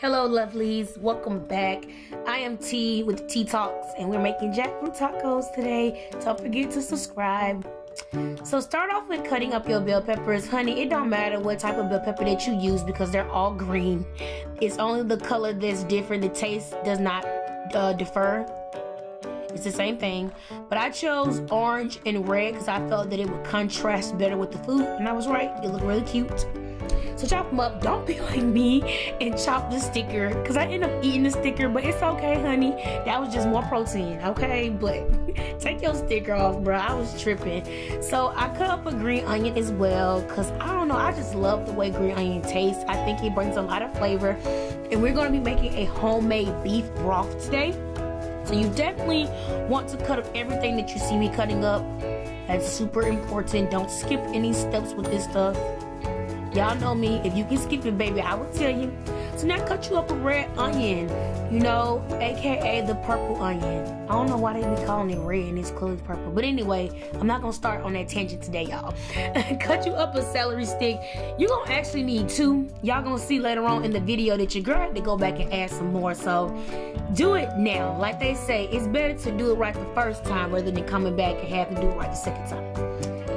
Hello lovelies, welcome back. I am T with the T Talks and we're making jackfruit tacos today. Don't forget to subscribe. So start off with cutting up your bell peppers. Honey, it don't matter what type of bell pepper that you use because they're all green. It's only the color that's different. The taste does not differ. It's the same thing, but I chose orange and red because I felt that it would contrast better with the food, and I was right. It looked really cute. So chop them up. Don't be like me and chop the sticker because I end up eating the sticker, but it's okay, honey. That was just more protein, okay? But take your sticker off, bro. I was tripping. So I cut up a green onion as well because I don't know. I just love the way green onion tastes. I think it brings a lot of flavor, and we're going to be making a homemade beef broth today. So you definitely want to cut up everything that you see me cutting up. That's super important. Don't skip any steps with this stuff. Y'all know me. If you can skip it, baby, I will tell you. So now cut you up a red onion, you know, aka the purple onion. I don't know why they be calling it red and it's clearly purple. But anyway, I'm not gonna start on that tangent today, y'all. Cut you up a celery stick. You're gonna actually need two. Y'all gonna see later on in the video that your girl had to go back and add some more. So do it now. Like they say, it's better to do it right the first time rather than coming back and having to do it right the second time.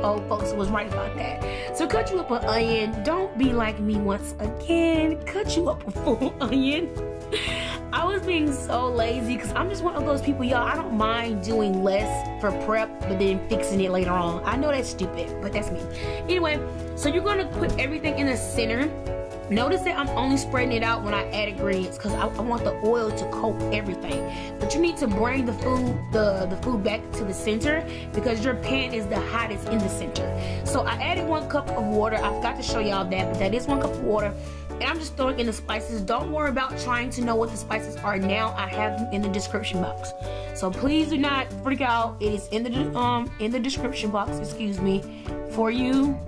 Old folks was right about that. So cut you up an onion. Don't be like me once again. Cut you up a full onion. I was being so lazy because I'm just one of those people, y'all. I don't mind doing less for prep, but then fixing it later on. I know that's stupid, but that's me. Anyway, so you're gonna put everything in the center. Notice that I'm only spreading it out when I add ingredients because I want the oil to coat everything. But you need to bring the food back to the center because your pan is the hottest in the center. So I added 1 cup of water. I forgot to show y'all that, but that is 1 cup of water. And I'm just throwing in the spices. Don't worry about trying to know what the spices are now. I have them in the description box. So please do not freak out. It is in the description box, excuse me, for you.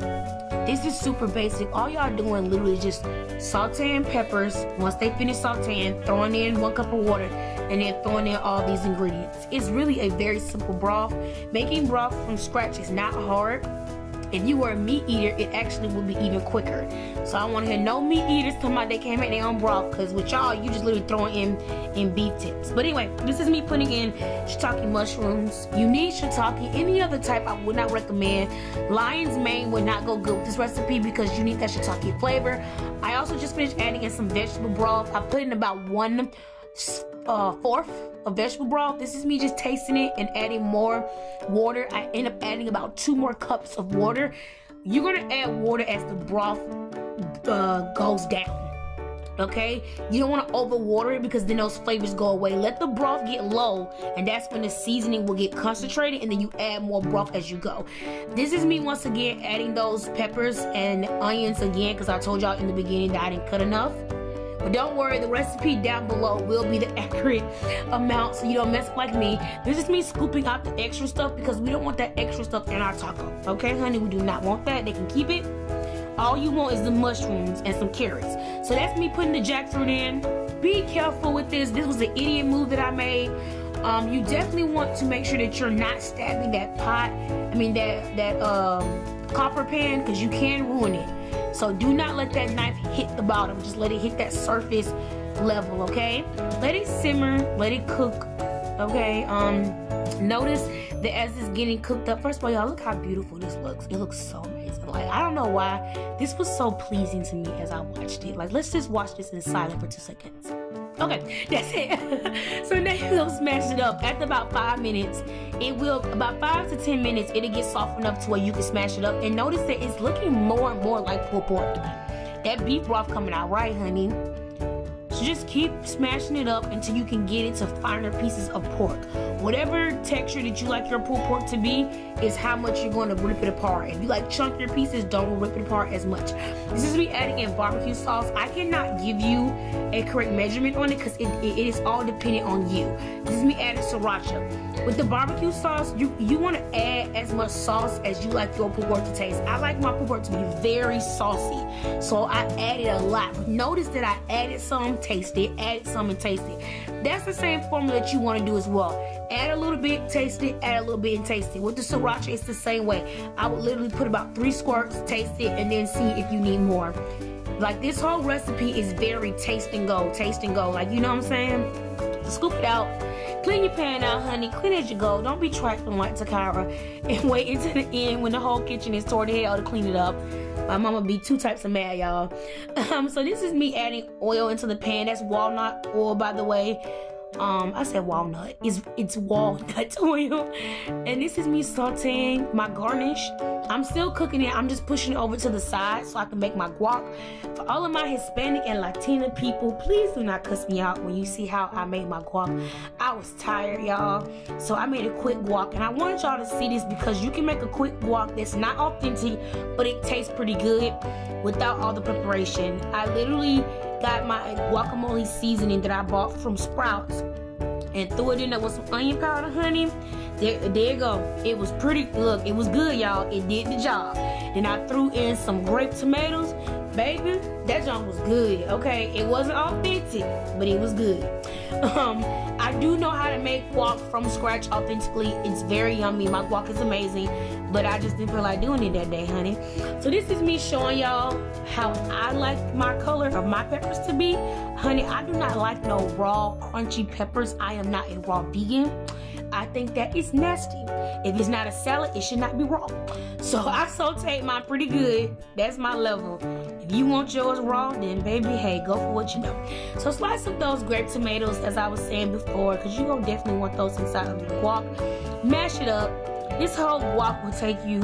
This is super basic. All y'all doing literally just sauteing peppers. Once they finish sauteing, throwing in 1 cup of water, and then throwing in all these ingredients. It's really a very simple broth. Making broth from scratch is not hard. If you were a meat eater, it actually would be even quicker. So I want to hear no meat eaters talking about they can't make their own broth, because with y'all, you just literally throwing in beef tips. But anyway, this is me putting in shiitake mushrooms. You need shiitake. Any other type I would not recommend. Lion's mane would not go good with this recipe because you need that shiitake flavor. I also just finished adding in some vegetable broth. I put in about 1/4 of vegetable broth. This is me just tasting it and adding more water. I end up adding about 2 more cups of water. You're gonna add water as the broth goes down, okay? You don't want to overwater it because then those flavors go away. Let the broth get low, and that's when the seasoning will get concentrated, and then you add more broth as you go. This is me once again adding those peppers and onions again because I told y'all in the beginning that I didn't cut enough. But don't worry, the recipe down below will be the accurate amount so you don't mess up like me. This is me scooping out the extra stuff because we don't want that extra stuff in our taco. Okay, honey, we do not want that. They can keep it. All you want is the mushrooms and some carrots. So that's me putting the jackfruit in. Be careful with this. This was an idiot move that I made. You definitely want to make sure that you're not stabbing that pot. I mean that copper pan, because you can ruin it. So do not let that knife hit the bottom. Just let it hit that surface level, okay? Let it simmer, let it cook, okay? Notice that as it's getting cooked up, first of all, y'all, look how beautiful this looks. It looks so amazing. Like, I don't know why. This was so pleasing to me as I watched it. Like, let's just watch this in silence for 2 seconds. Okay, that's it. So now you're gonna smash it up. After about 5 minutes, about 5 to 10 minutes, it'll get soft enough to where you can smash it up. And notice that it's looking more and more like pulled pork. That beef broth coming out right, honey. So just keep smashing it up until you can get it to finer pieces of pork. Whatever texture that you like your pulled pork to be is how much you're going to rip it apart. If you like chunkier pieces, don't rip it apart as much. This is me adding in barbecue sauce. I cannot give you a correct measurement on it because it is all dependent on you. This is me adding sriracha. With the barbecue sauce, you want to add as much sauce as you like your pulled pork to taste. I like my pulled pork to be very saucy, so I added a lot. But notice that I added some, taste it, added some, and taste it. That's the same formula that you want to do as well. Add a little bit, taste it, add a little bit, and taste it. With the sriracha, it's the same way. I would literally put about 3 squirts, taste it, and then see if you need more. Like, this whole recipe is very taste and go, like, you know what I'm saying? So scoop it out, clean your pan out, honey, clean as you go. Don't be trifling like Takara and wait until the end when the whole kitchen is toward hell to clean it up. My mama be two types of mad, y'all. So this is me adding oil into the pan. That's walnut oil, by the way. I said walnut. It's walnut oil. And this is me sauteing my garnish. I'm still cooking it. I'm just pushing it over to the side so I can make my guac. For all of my Hispanic and Latina people, please do not cuss me out when you see how I made my guac. I was tired, y'all. So I made a quick guac. And I wanted y'all to see this because you can make a quick guac that's not authentic, but it tastes pretty good without all the preparation. I literally got my guacamole seasoning that I bought from Sprouts and threw it in there with some onion powder, honey. There you go. It was pretty, look, it was good, y'all. It did the job. Then I threw in some grape tomatoes. Baby, that junk was good, okay? It wasn't authentic, but it was good. I do know how to make guac from scratch authentically. It's very yummy. My guac is amazing, but I just didn't feel like doing it that day, honey. So this is me showing y'all how I like my color of my peppers to be. Honey, I do not like no raw, crunchy peppers. I am not a raw vegan. I think that is nasty. If it's not a salad, it should not be raw. So I sauteed mine pretty good. That's my level. If you want yours raw, then baby, hey, go for what you know. So slice up those grape tomatoes, as I was saying before, because you're going to definitely want those inside of your guac. Mash it up. This whole guac will take you,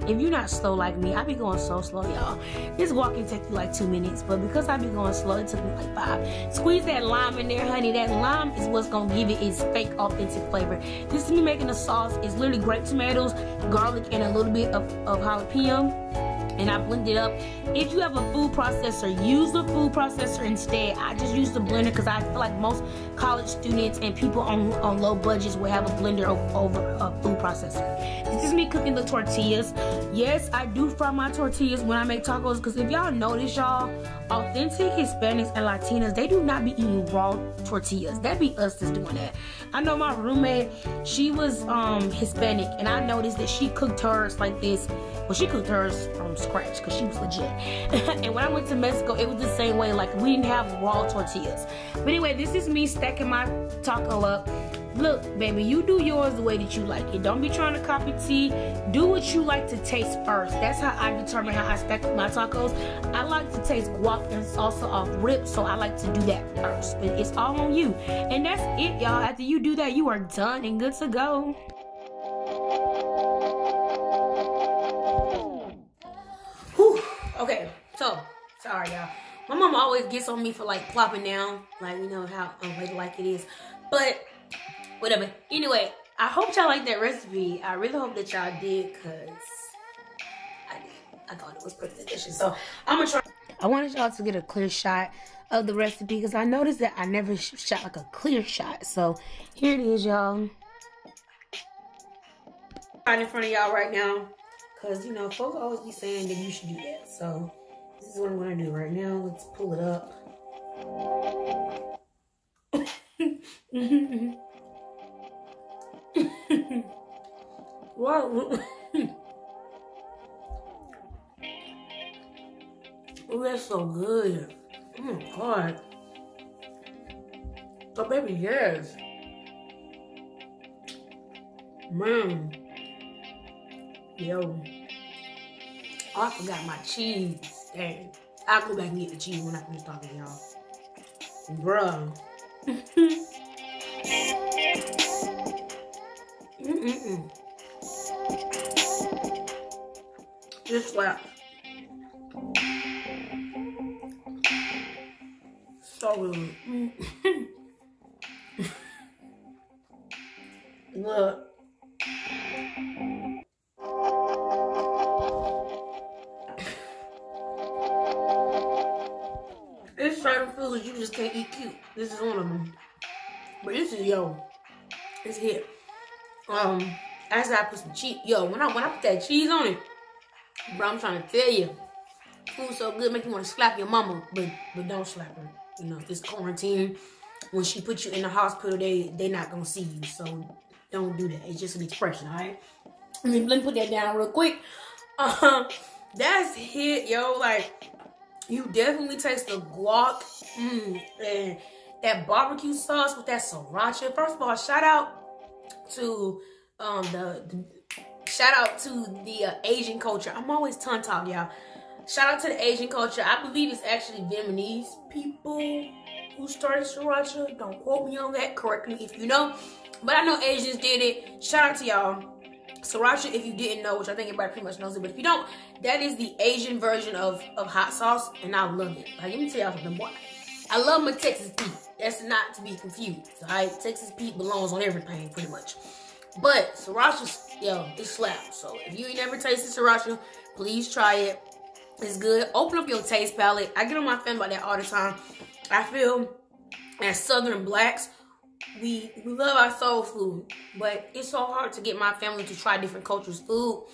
if you're not slow like me, I be going so slow, y'all. This guac can take you like 2 minutes, but because I be going slow, it took me like 5. Squeeze that lime in there, honey. That lime is what's gonna give it its fake, authentic flavor. This is me making the sauce. It's literally grape tomatoes, garlic, and a little bit of jalapeno. And I blend it up. If you have a food processor, use the food processor instead. I just use the blender because I feel like most college students and people on low budgets will have a blender over a food processor. This is me cooking the tortillas. Yes, I do fry my tortillas when I make tacos because if y'all notice, y'all, authentic Hispanics and Latinas, they do not be eating raw tortillas. That be us that's doing that. I know my roommate, she was Hispanic, and I noticed that she cooked hers like this. Well, she cooked hers from scratch because she was legit. And when I went to Mexico, it was the same way. Like, we didn't have raw tortillas. But anyway, this is me stacking my taco up. Look, baby, you do yours the way that you like it. Don't be trying to copy tea. Do what you like to taste first. That's how I determine how I stack up my tacos. I like to taste guac and salsa off rip, so I like to do that first. But it's all on you. And that's it, y'all. After you do that, you are done and good to go. Whew. Okay, so, sorry, y'all. My mom always gets on me for, like, plopping down. Like, you know how unladylike it is. But whatever. Anyway, I hope y'all like that recipe. I really hope that y'all did, because I did. I thought it was pretty delicious. So I'm gonna try. I wanted y'all to get a clear shot of the recipe because I noticed that I never shot like a clear shot. So here it is, y'all. Right in front of y'all right now, because you know folks always be saying that you should do that. So this is what I'm gonna do right now. Let's pull it up. Wow. Oh, that's so good. Oh my God. Oh, baby, yes. Man. Yo. Oh, I forgot my cheese. Dang. I'll go back and get the cheese when I finish talking to y'all. Bruh. This slap. So good. Look. It's certain foods you just can't eat cute. This is one of them. But this is, yo, it's hit. After I put some cheese, yo, when I put that cheese on it, bro, I'm trying to tell you, food's so good, make you want to slap your mama, but don't slap her. You know, this quarantine, when she put you in the hospital, they not gonna see you, so don't do that. It's just an expression, all right? Let me put that down real quick. That's hit, yo. Like, You definitely taste the guac and that barbecue sauce with that sriracha. First of all, shout out to the Asian culture. I'm always tongue talk, y'all. Shout out to the Asian culture. I believe it's actually Vietnamese people who started sriracha. Don't quote me on that. Correct me if you know. But I know Asians did it. Shout out to y'all. Sriracha, if you didn't know, which I think everybody pretty much knows it, but if you don't, that is the Asian version of hot sauce, and I love it. Like, let me tell y'all something, boy. I love my Texas Pete. That's not to be confused. Alright, Texas Pete belongs on everything, pretty much. But sriracha, yo, it slaps. So if you ain't never tasted sriracha, please try it. It's good. Open up your taste palette. I get on my family about that all the time. I feel as Southern blacks, we love our soul food, but it's so hard to get my family to try different cultures' food.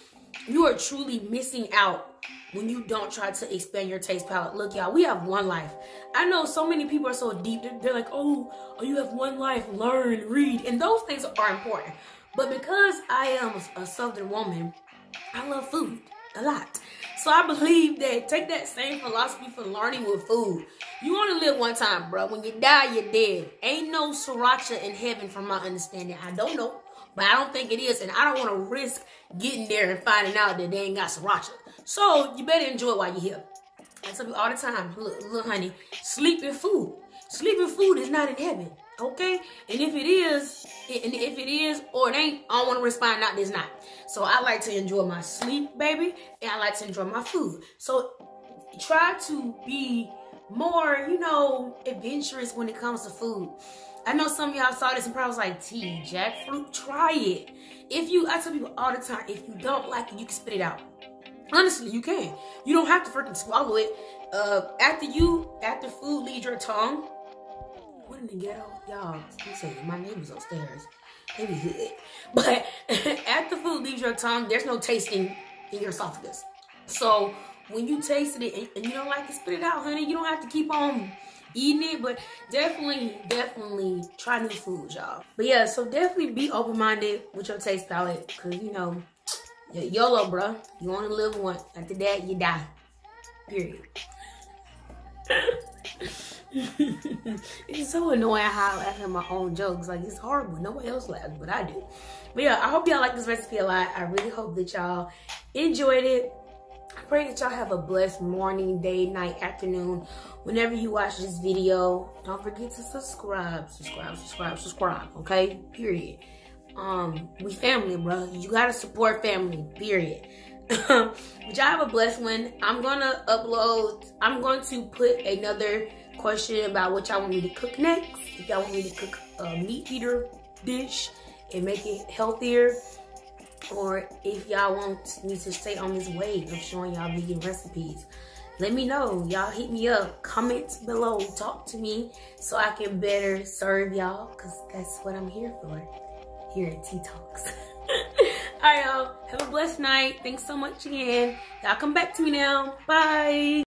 You are truly missing out when you don't try to expand your taste palette. Look, y'all, we have one life. I know so many people are so deep. They're like, oh, you have one life. Learn, read. And those things are important. But because I am a Southern woman, I love food a lot. So I believe that take that same philosophy for learning with food. You only live one time, bro. When you die, you're dead. Ain't no sriracha in heaven from my understanding. I don't know, but I don't think it is. And I don't want to risk getting there and finding out that they ain't got sriracha. So you better enjoy it while you're here. I tell you all the time, look, honey, sleeping food. Sleeping food is not in heaven, okay? And if it is, or it ain't, I don't want to respond, not this not. So I like to enjoy my sleep, baby, and I like to enjoy my food. So try to be more, you know, adventurous when it comes to food. I know some of y'all saw this and probably was like, T, jackfruit, try it. I tell people all the time, if you don't like it, you can spit it out. Honestly, you can. You don't have to freaking swallow it. After food leaves your tongue, what in the ghetto? Y'all, let me tell you, my neighbors upstairs. They be good. But after food leaves your tongue, there's no tasting in your esophagus. So when you tasted it and you don't like it, spit it out, honey. You don't have to keep on eating it, but definitely try new foods, y'all. But yeah, so definitely be open-minded with your taste palette, because, you know, YOLO, bro. You only live once. After that, you die. Period. It's so annoying how I laugh at my own jokes. Like, it's horrible. Nobody else laughs, but I do. But yeah, I hope y'all like this recipe a lot. I really hope that y'all enjoyed it. I pray that y'all have a blessed morning, day, night, afternoon. Whenever you watch this video, don't forget to subscribe. Subscribe, okay? Period. We family, bro. You gotta support family, period. But y'all have a blessed one. I'm going to put another question about what y'all want me to cook next. If y'all want me to cook a meat eater dish and make it healthier, or if y'all want me to stay on this wave of showing y'all vegan recipes, let me know. Y'all hit me up, comment below, talk to me so I can better serve y'all, because that's what I'm here for, here at T Talks. Alright, y'all, have a blessed night. Thanks so much again. Y'all come back to me now. Bye.